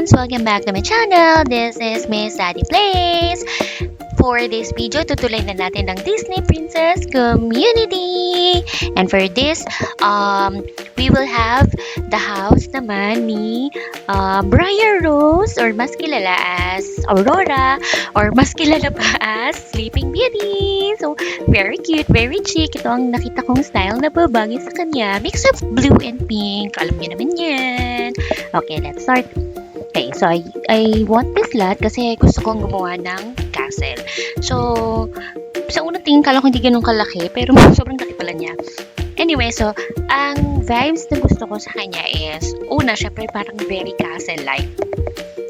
friends! Welcome back to my channel. This is Miss Sadie Plays. For this video, tutuloy na natin ang Disney Princess Community. And for this, we will have the house naman ni Briar Rose, or mas kilala as Aurora, or mas kilala pa as Sleeping Beauty. So, very cute, very chic. Ito ang nakita kong style na babagay sa kanya. Mix of blue and pink. Alam niyo naman yan. Okay, let's start. Okay, so I want this lot kasi gusto kong gumawa ng castle. So, sa unang tingin kala ko hindi ganun kalaki, pero sobrang laki pala niya. Anyway, so, ang vibes na gusto ko sa kanya is, una, syempre parang very castle-like.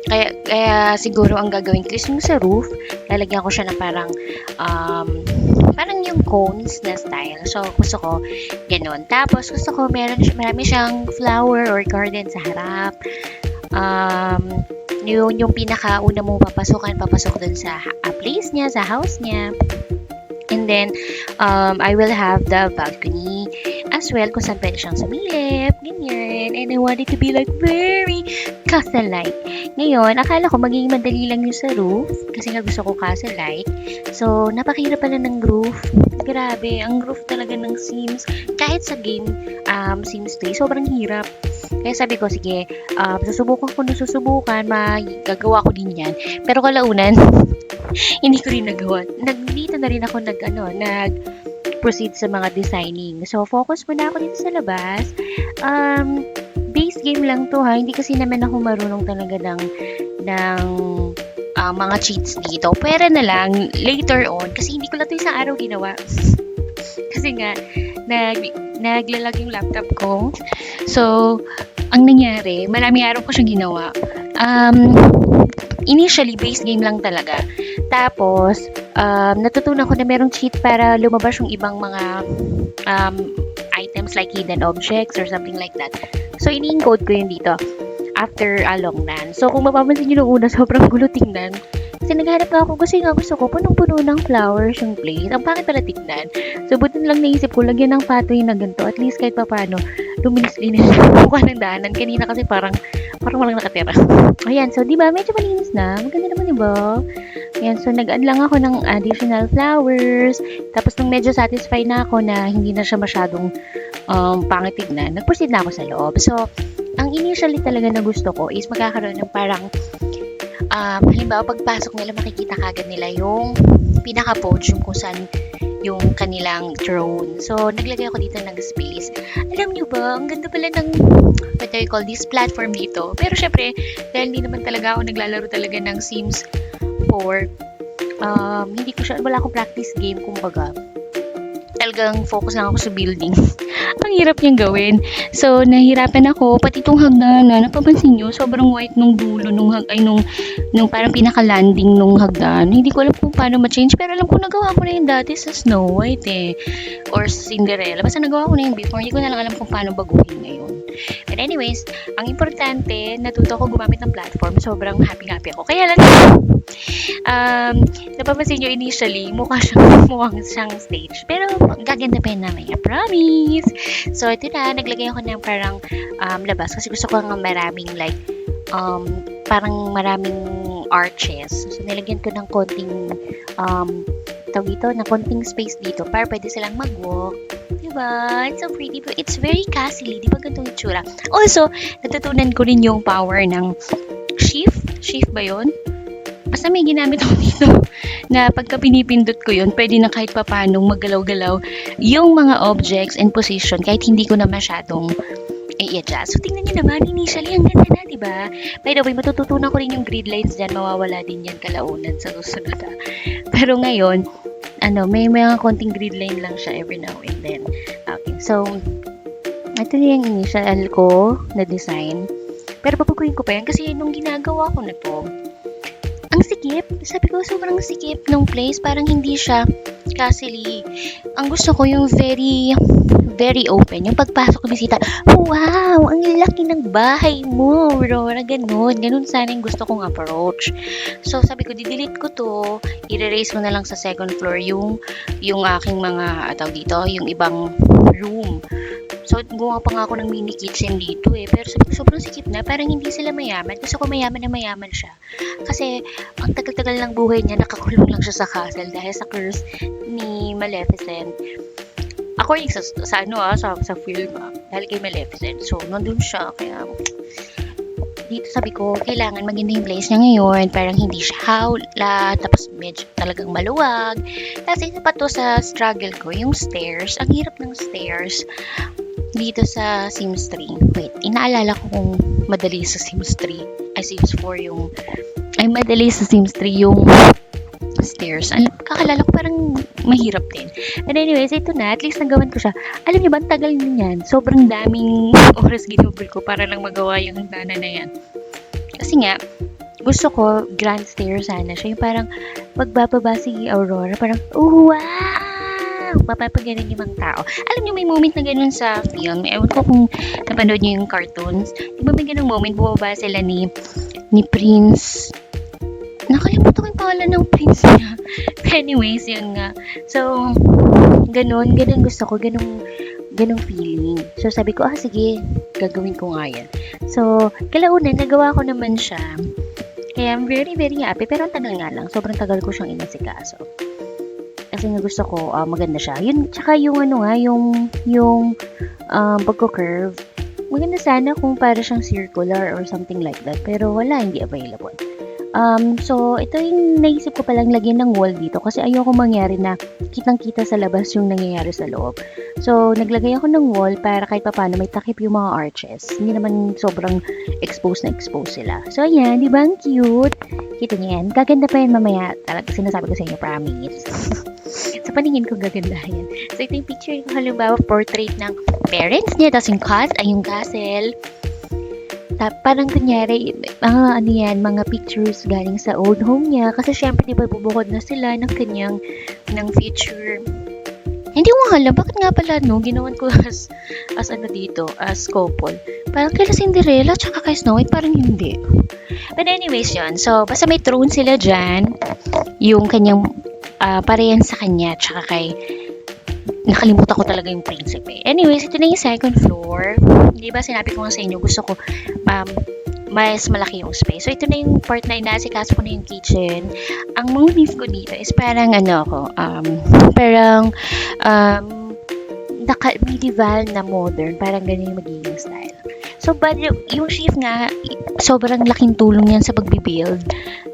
Kaya siguro ang gagawin ko is yung sa roof, lalagyan ko siya ng parang yung cones na style. So, gusto ko ganun. Tapos, gusto ko marami siyang flower or garden sa harap. Yung pinakauna mong papasok dun sa place niya, sa house niya. And then, I will have the balcony as well, kung saan pwede siyang sumilip, ganyan. And I want it to be like very castle-like. Ngayon, akala ko magiging madali lang yung sa roof, kasi nga gusto ko castle-like. So, napakahirap pala ng roof. Grabe, ang roof talaga ng Sims. Kahit sa game, Sims 3, sobrang hirap. Kaya sabi ko, sige, susubukan, magagawa ko din yan. Pero kalaunan, hindi ko rin nagawa. Dito na rin ako nag-proceed sa mga designing. So, focus muna ako dito sa labas. Base game lang to ha. Hindi kasi naman ako marunong talaga ng mga cheats dito. Pwera na lang later on. Kasi hindi ko lang ito isang araw ginawa. Kasi nga, naglalag yung laptop ko. So, ang nangyari, maraming araw ko siyang ginawa. Initially, base game lang talaga. Tapos, natutunan ko na merong cheat para lumabas yung ibang mga items like hidden objects or something like that. So, ini-encode ko yun dito after a long run. So, kung mapapansin nyo nung una, sobrang gulo tingnan. Kasi naghanap ako kasi nga gusto ko punong-puno ng flowers yung place. Ang pangit pala tignan. So, buti lang naisip ko, lagyan ng patoy na ganito. At least kahit pa paano, luminis-linis yung mukha ng daanan. Kanina kasi parang walang nakatira. Ayan, so diba, medyo malinis na. Maganda naman, diba? Ayan, so nag-add lang ako ng additional flowers. Tapos nung medyo satisfied na ako na hindi na siya masyadong pangit tignan, nag-proceed na ako sa loob. So, ang initially talaga na gusto ko is magkakaroon ng parang halimbawa, pagpasok nila, makikita kagad nila yung pinaka-podium kung saan yung kanilang throne. So, naglagay ako dito ng space. Alam nyo ba, ang ganda pala ng, what do you call this, platform dito. Pero syempre, dahil hindi naman talaga ako naglalaro talaga ng Sims 4, wala akong practice game, kumbaga. Talagang focus lang ako sa building. Ang hirap niyang gawin. So, nahirapan ako. Pati itong hagdanan, napapansin nyo, sobrang white nung dulo, nung parang pinaka-landing nung hagdan. Hindi ko alam kung paano ma-change, pero alam ko nagawa ko na yun dati sa Snow White or Cinderella. Basta nagawa ko na yun before. Hindi ko na lang alam kung paano baguhin ngayon. But anyways, ang importante, natuto ko gumamit ng platform. Sobrang happy ako. Kaya lang, napapansin nyo initially, mukhang siyang stage. Pero, gaganda pa yun namin. I promise! So, ito na, naglagay ako ng parang labas. Kasi gusto ko nga maraming parang maraming arches. So, nilagyan ko ng konting konting space dito para pwede silang mag-walk. Diba? It's so pretty. But it's very castle. Diba ganitong itsura? Also, natutunan ko rin yung power ng shift. Shift ba yun? Basta may ginamit ako dito na pagka pinipindot ko yun, pwede na kahit papanong maggalaw-galaw yung mga objects and position kahit hindi ko na masyadong i-adjust. So, tingnan nyo naman, initially, ang ganda na, diba? By the way, matututunan ko rin yung grid lines dyan. Mawawala din yan kalaunan sa susunod. Pero ngayon, may mga konting grid line lang siya every now and then. Okay, so, ito na yung initial ko na design. Pero papaguhin ko pa yan kasi nung ginagawa ko na to, ang sikip. Sabi ko, sobrang sikip ng place. Parang hindi siya Kasi, ang gusto ko yung very, very open. Yung pagpasok ng bisita, wow, ang laki ng bahay mo, Aurora, ganun. Ganun sana yung gusto kong approach. So, sabi ko, didelete ko to, i-erase ko na lang sa second floor yung aking mga, tawag dito, yung ibang room. So, gumawa pa nga ako ng mini kitchen dito eh. Pero sabi ko, sobrang sikip na. Parang hindi sila mayaman. Gusto ko mayaman na mayaman siya. Kasi, ang tagal-tagal ng buhay niya, nakakulong lang siya sa castle dahil sa curse ni Maleficent. According sa film dahil kay Maleficent. So, nandun siya. Kaya, dito sabi ko, kailangan maganda yung place niya ngayon. Parang hindi siya hawla, tapos medyo talagang maluwag. Tapos isa pa to sa struggle ko, yung stairs. Ang hirap ng stairs dito sa Sims 3. Wait, inaalala ko kung madali sa Sims 3. Ay, Sims 4 yung... Ay, madali sa Sims 3 yung stairs. Kakalala ko parang mahirap din. And anyways, ito na. At least nagawan ko siya. Alam niyo ba, ang tagal niyan. Sobrang daming oras ginugol ko para lang magawa yung hagdanan na yan. Kasi nga, gusto ko grand stairs sana siya. Yung parang pagbababa si Aurora, parang, wow! Mapapaganon yung mga tao. Alam niyo, may moment na ganun sa film. Ewan ko kung napanood niyo yung cartoons. Di ba may ganung moment, bumaba sila ni Prince. Nakalimutan ko yung pangalan ng prince niya. Anyways, yun nga. So, ganun gusto ko, ganung feeling. So, sabi ko, sige, gagawin ko nga yan. So, kalaunan, nagawa ko naman siya. Kaya, I'm very, very happy. Pero ang tagal nga lang, sobrang tagal ko siyang inasikaso. Kasi nga gusto ko, maganda siya. Yun, tsaka yung pagko-curve. Maganda sana kung para siyang circular or something like that. Pero wala, hindi available. So, ito yung naisip ko palang lagyan ng wall dito kasi ayoko mangyari na kitang-kita sa labas yung nangyayari sa loob. So, naglagay ako ng wall para kahit paano may takip yung mga arches. Hindi naman sobrang exposed sila. So, ayan, di ba ang cute? Kita niyo yan. Gaganda pa yan mamaya. Talaga sinasabi ko sa inyo, promise. Sa paningin ko gaganda yan. So, ito yung picture ko. Halimbawa, portrait ng parents niya. Tapos yung cast ay yung castle. Parang kunyari, mga pictures galing sa old home niya. Kasi syempre, di ba, bubukod na sila ng future. Hindi ko alam, bakit nga pala, ginawan ko as couple. Parang kay Cinderella, tsaka kay Snow White, parang hindi. But anyways, yun. So, basta may throne sila dyan. Yung kanyang, parehan sa kanya, tsaka kay nakalimutan ko talaga yung prinsipe. Anyways, ito na yung second floor. Di ba, sinabi ko nga sa inyo, gusto ko mas malaki yung space. So, ito na yung part na inaasikaso ko na yung kitchen. Ang motif ko dito is parang medieval na modern. Parang ganun yung magiging style. So, but yung chef nga, sobrang laking tulong yan sa pagbibuild.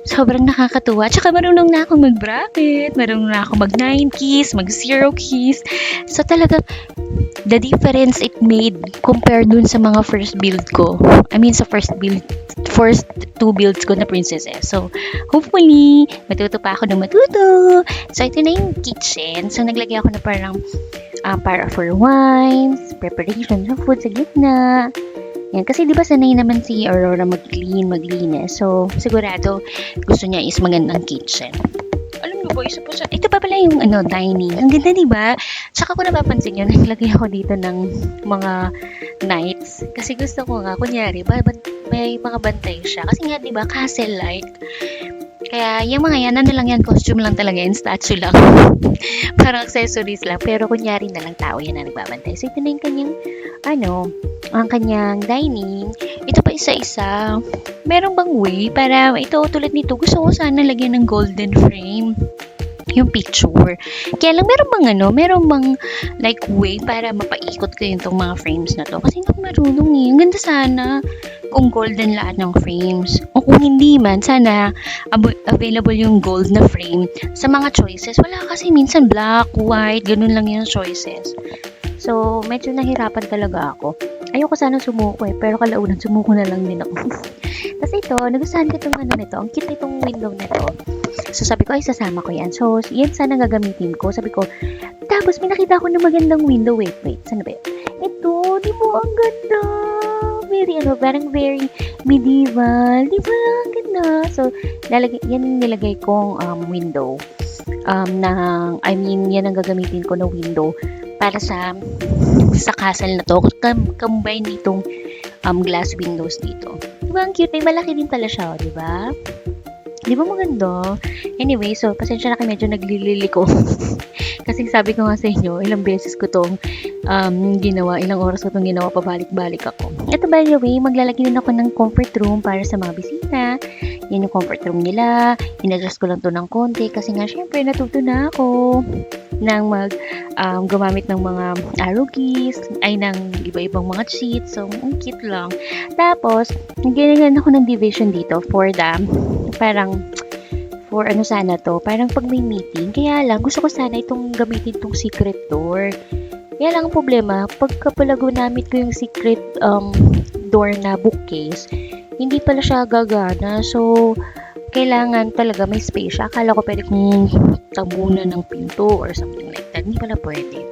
Sobrang nakakatuwa. Tsaka marunong na akong mag-bracket, marunong na akong mag-9 keys, mag-0 keys. So, talaga, the difference it made compared dun sa mga first two builds ko na princesses. So, hopefully, matuto pa ako na matuto. So, ito na yung kitchen. So, naglagay ako na parang para for wines, preparation sa food sa gitna. Yan. Kasi di ba sanay naman si Aurora maglinis. So, sigurado gusto niya is magandang kitchen. Alam mo ba, isa pa siya. Ito pa pala yung dining. Ang ganda, di ba? Tsaka ko napapansin yun, naglagay ako dito ng mga knights. Kasi gusto ko nga, kunyari, may mga bantay siya. Kasi nga, di ba, castle-like. Kaya, yung mga yan, lang yan, costume lang talaga, and statue lang. Parang accessories lang. Pero, kunyari na lang tao yan na nagbabantay. So, ito na yung kanyang, ang kanyang dining. Ito pa isa-isa. Meron bang way para, ito, tulad nito, gusto ko sana lagyan ng golden frame yung picture. Kaya lang, meron bang like way para mapaikot ko yung mga frames na to. Kasi hindi ako marunong eh. Ang ganda sana kung golden lahat ng frames. O kung hindi man, sana available yung gold na frame sa mga choices. Wala kasi minsan black, white, ganun lang yung choices. So, medyo nahirapan talaga ako. Ayoko sana sumuko eh, pero kalaunan sumuko na lang din ako. Tapos ito, nagustuhan ko itong nito. Ang cute itong window na to. So, sabi ko, ay, sasama ko yan. So, yan sana gagamitin ko. Sabi ko, tapos may nakita ko na magandang window. Wait, sana ba yun? Ito, di mo, ang ganda. Parang very medieval. Di ba? Ang ganda. So, yan nilagay kong window. yan ang gagamitin ko na window para sa castle na to. Combine nitong glass windows dito. Diba ang cute? May malaki din pala siya, diba? Di ba maganda? Anyway, so pasensya na kayo, medyo naglililiko. Kasi sabi ko nga sa inyo, ilang beses ko tong ginawa, ilang oras ko tong ginawa, pabalik-balik ako. Ito by the way, maglalagay din ako ng comfort room para sa mga bisita. Yan yung comfort room nila. In-adjust ko lang to ng konti kasi nga syempre natuto na ako ng gumamit ng mga arrow keys, ay ng iba-ibang mga sheets. So, ang cute lang. Tapos, nagganyan ako ng division dito for ano sana to, parang pag may meeting, kaya lang, gusto ko sana itong gamitin itong secret door. Kaya lang ang problema, pagka pala ginamit ko yung secret door na bookcase, hindi pala siya gagana. So, kailangan talaga may space siya. Akala ko pwede kong tabunan ng pinto or something like that. Hindi pala pwede.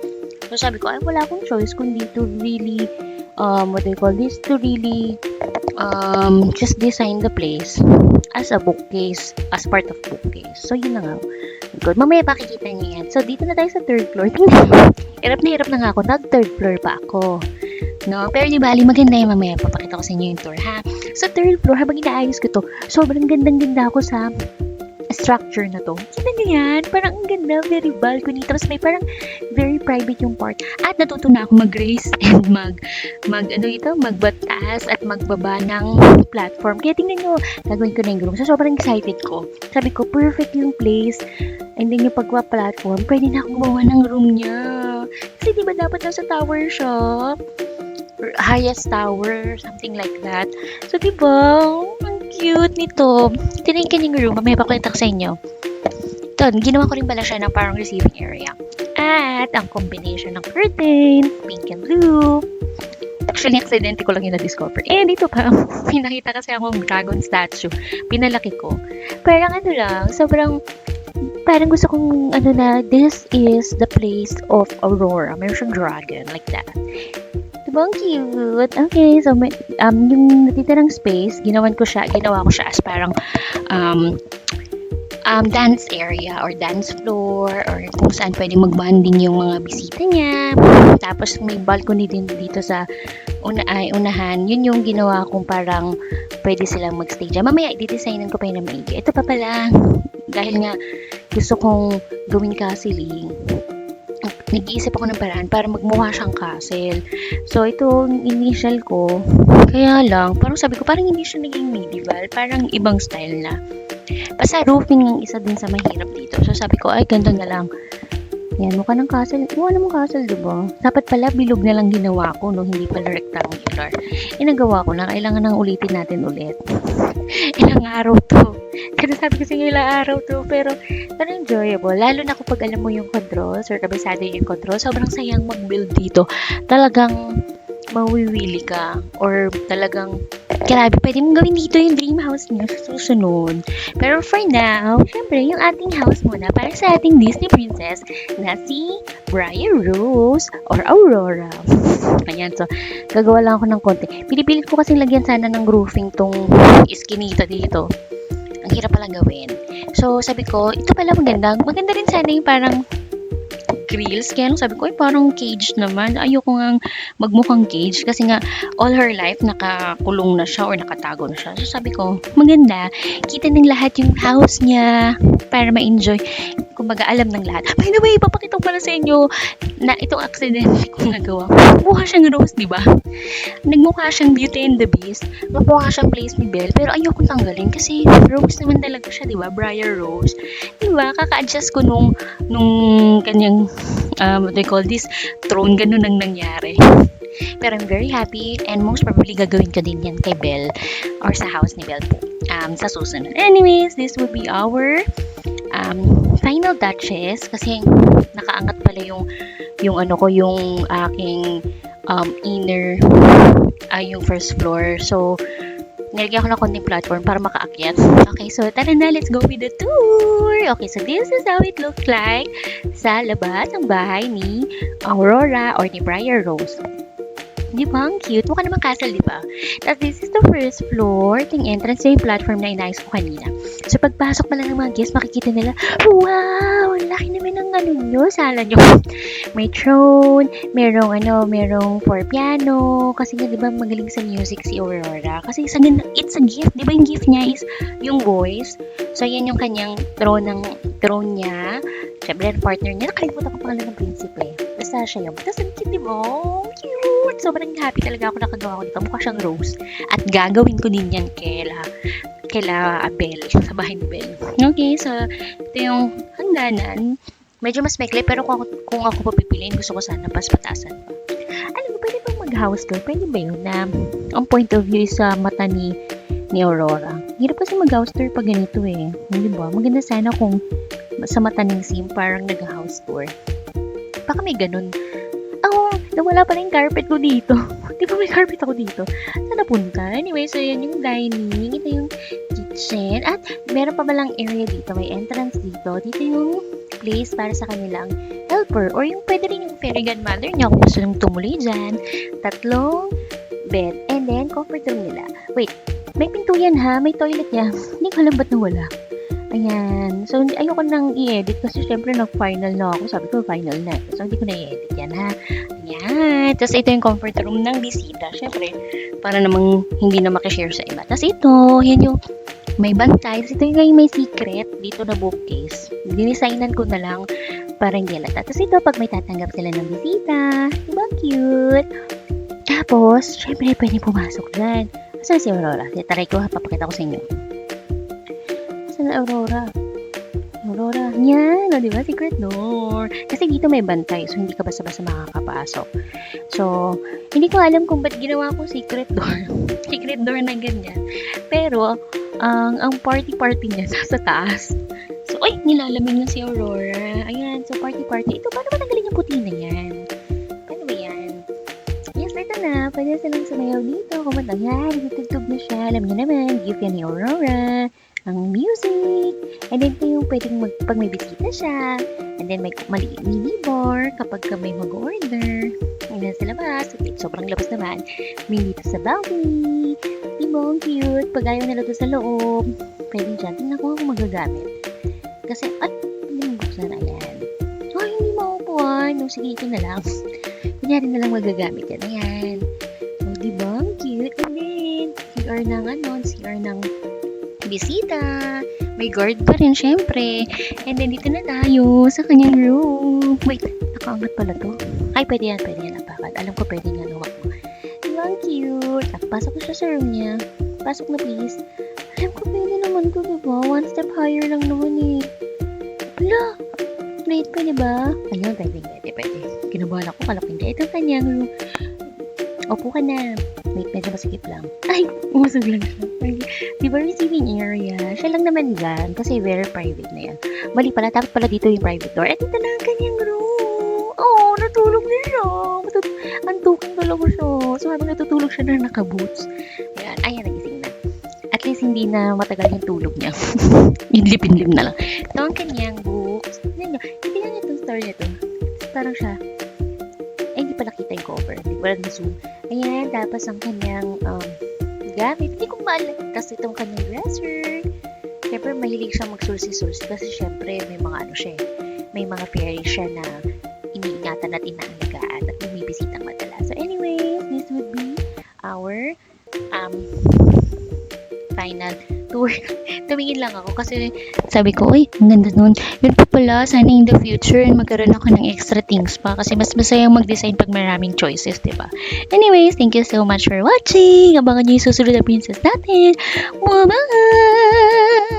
So, sabi ko, ay wala akong choice kundi to really, to really just design the place as a bookcase, as part of bookcase. So, yun na nga. Good. Mamaya pakikita niyo yan. So, dito na tayo sa third floor. Tingnan. Hirap na nga ako. Nag-third floor pa ako. No? Pero di bali, maganda yung mamaya. Papakita ko sa inyo yung tour, ha? Sa third floor, habang inaayos ko to, sobrang gandang-ganda ako sa structure na to. Kita niyo yan? Parang ang ganda, very balcony. Tapos may parang very private yung part. At natuto na ako mag-raise and magbataas at magbaba ng platform. Kaya tingnan nyo, gagawin ko na yung room. So, sobrang excited ko. Sabi ko, perfect yung place. And then yung pagpa-platform, pwede na akong gumawa ng room niya. Kasi di ba dapat nasa tower siya? Or highest tower, something like that. So, di ba? Ang cute nito. Tingnan yung room. Mamaya pakita ko sa inyo. Ito, ginawa ko rin pala siya ng parang receiving area. At ang combination ng curtain, pink and blue. Actually, accident ko lang yung na-discover. Dito pa, pinakita kasi akong dragon statue. Pinalaki ko. Parang parang gusto kong, this is the place of Aurora. Meron siyang dragon, like that. Diba, ang cute? Okay, so, yung natitirang space, ginawa ko siya as parang, dance area or dance floor or kung saan pwede mag-bonding yung mga bisita niya. Tapos may balcony din dito sa unahan. Yun yung ginawa kong parang pwede silang mag-stay dyan. Mamaya, i-designan ko pa yun na maigi. Ito pa pala, dahil nga gusto kong gawin castle-ing, nag-iisip ako ng paraan para magmukha siyang castle. So, ito yung initial ko. Kaya lang, parang sabi ko, parang hindi siya naging medieval. Parang ibang style na. Basta roofing ang isa din sa mahirap dito. So, sabi ko, ay, ganito na lang. Yan, mukha ng castle. Mukha namang castle, diba? Dapat pala, bilog na lang ginawa ko, no? Hindi pala rectangular. Nagawa ko na. Kailangan nang ulitin natin ulit. Ilang araw to. Kasi sabi ko sa inyo, ilang araw to. Pero enjoyable. Lalo na kapag alam mo yung controls or kabisado yung controls, sobrang sayang mag-build dito. Talagang mawiwili ka or talagang grabe, pwede mong gawin dito yung dream house niyo sa susunod. Pero for now, syempre, yung ating house muna para sa ating Disney princess na si Briar Rose or Aurora. Ayan, so, gagawa lang ako ng konti. Pinipilit ko kasing lagyan sana ng roofing tong iskinita dito. Ang hirap pala gawin. So, sabi ko, ito pala maganda. Maganda rin sana yung parang grills. Kaya lang sabi ko, ay parang cage naman. Ayoko nga magmukhang cage kasi nga all her life nakakulong na siya or nakatago na siya. So sabi ko, maganda. Kita ng lahat yung house niya para ma-enjoy. Kumbaga, alam ng lahat. By the way, papakita ko pala sa inyo na itong accident ko nagawa. Mukha siyang Rose, di ba? Nagmukha siyang Beauty and the Beast. Mukha siyang Place ni Belle. Pero ayoko tanggalin kasi Rose naman talaga siya, di ba? Briar Rose. Di ba? Kaka-adjust ko nung kanyang, what they call this, throne. Ganun ang nangyari. Pero I'm very happy and most probably gagawin ko din yan kay Belle or sa house ni Belle po. Sa susunod. Anyways, this would be our final touches kasi nakaangat pala yung aking inner yung first floor. So, nilagyan ko na konting platform para makaakyat. Okay, so tara na, let's go with the tour. Okay, so this is how it looks like sa labas ng bahay ni Aurora or ni Briar Rose. Di ba? Ang cute. Mukha naman castle, di ba? Tapos this is the first floor. Ito yung entrance na yung platform na inayos ko kanina. So pagpasok pa lang ng mga guests, makikita nila, wow! Ang laki naman ng ano nyo, sala nyo. May throne, merong for piano. Kasi nga, di ba, magaling sa music si Aurora. Kasi it's a gift. Di ba yung gift niya is yung voice? So yan yung kanyang throne niya. Siyempre, partner niya. Nakalimutan ko pangalan ng prinsipe. Basta siya yung. Tapos ang cute, di ba? Cute! Sobrang happy talaga ako nakagawa ko dito. Mukha siyang rose. At gagawin ko din yan kaila Belle. Sa bahay ni Belle. Okay, so ito yung hangganan. Medyo mas maikli, pero kung ako papipiliin, gusto ko sana pas pataasan pa. Alam mo, pwede bang mag-house tour? Pwede ba yun na ang point of view sa mata ni Aurora? Hirap kasi mag-house tour pag ganito eh. Hindi ba? Maganda sana kung sa mata ng sim, parang nag-house tour. Baka may ganun. Nawala pala yung carpet ko dito. Di ba may carpet ako dito? Saan napunta? Anyway, so yan yung dining. Ito yung kitchen. At meron pa balang area dito. May entrance dito. Dito yung place para sa kanilang helper. Or yung pwede rin yung fairy godmother niya kung gusto nyung tumuloy dyan. 3 bed. And then, comfort room nila. Wait, may pinto yan ha. May toilet yan. Hindi ko alam ba't nawala. Ayan. So, ayoko nang i-edit kasi syempre nag-final na ako. Sabi ko, final na. So, hindi ko na i-edit yan, ha? Ayan. Tapos, ito yung comfort room ng bisita. Syempre, para namang hindi na makishare sa iba. Tapos, ito, yan yung may bantay. Tapos, ito yung may secret dito na bookcase. Dinesignan ko na lang para hindi alata. Tapos, ito, pag may tatanggap sila ng bisita. Diba cute? Tapos, syempre, pwede pumasok dyan. Saan si Aurora? Taray ko, papakita ko sa inyo. Saan Aurora? Aurora. Yan. O, diba? Secret door. Kasi dito may bantay. So, hindi ka basta-basta makakapasok. So, hindi ko alam kung ba't ginawa kong secret door. Secret door na ganyan. Pero, ang party-party niya sa taas. So, ay, nilalamig na si Aurora. Ayan. So, party-party. Ito, paano ba tanggalin yung puti na yan? Paano ba yan? Yes, ito na. Pwede silang sumayaw dito. Kumanta. Yan. Tutugtog na siya. Alam niyo naman. Gift yan ni Aurora. Ang music. And then, ito yung pwedeng pag may bisita siya. And then, may maliit mini bar kapag may mag-order. Ayan sa labas. Sobrang labas naman. May dito sa balcony. Diba? Ang cute. Pag ayaw nila doon sa loob. Pwede dyan. Tingnan ko kung magagamit. Kasi, hindi mo buksan. Ayan. Ay, hindi maupuan. No, sige, ito na lang. Kunyari na lang magagamit yan. Ayan. So, diba? Ang cute. And then, CR ng bisita. May guard pa rin, syempre. And then, dito na tayo sa kanyang room. Wait, nakaangat pala to. Ay, pwede yan. Napakad. Alam ko pwede yan. Huwag mo. Ang cute. Pasok ko siya sa room niya. Pasok na, please. Alam ko pwede naman to, diba? One step higher lang naman eh. Wala. Wait, pwede ba? Ayun, pwede. Kinabahan ako, kalapin ka. Ito kanyang room. Opo ka na. Wait, medyo masikip lang. Ay, umusog lang siya. Di ba receiving area? Siya lang naman yan. Kasi very private na yan. Mali pala, dapat pala dito yung private door. At ito na ang kanyang room. Oh, natulog na siya. Antukan talaga siya. So, habang natutulog siya na nakaboots. Ayan, nagising na. At least hindi na matagal yung tulog niya. Inlip-inlip na lang. Ito ang kanyang books. Hindi lang itong story nito. Parang siya. Hindi pala kita yung cover. Hindi pala na-zoom. Ayan, tapos ang kanyang gamit. Hindi ko maalam. Tapos itong kanyang dresser. Siyempre, mahilig siya magsulsi-sulsi. Kasi siyempre, may mga may mga fairy siya na iniingatan at inaalagaan at bumibisitang madalas. So anyways, this would be our final tour. Tumingin lang ako kasi sabi ko, uy, ang ganda nun. Yun pa pala, sana in the future magkaroon ako ng extra things pa kasi mas masayang mag-design pag maraming choices, diba? Anyways, thank you so much for watching. Abangan nyo yung susunod na princess natin. Bye-bye!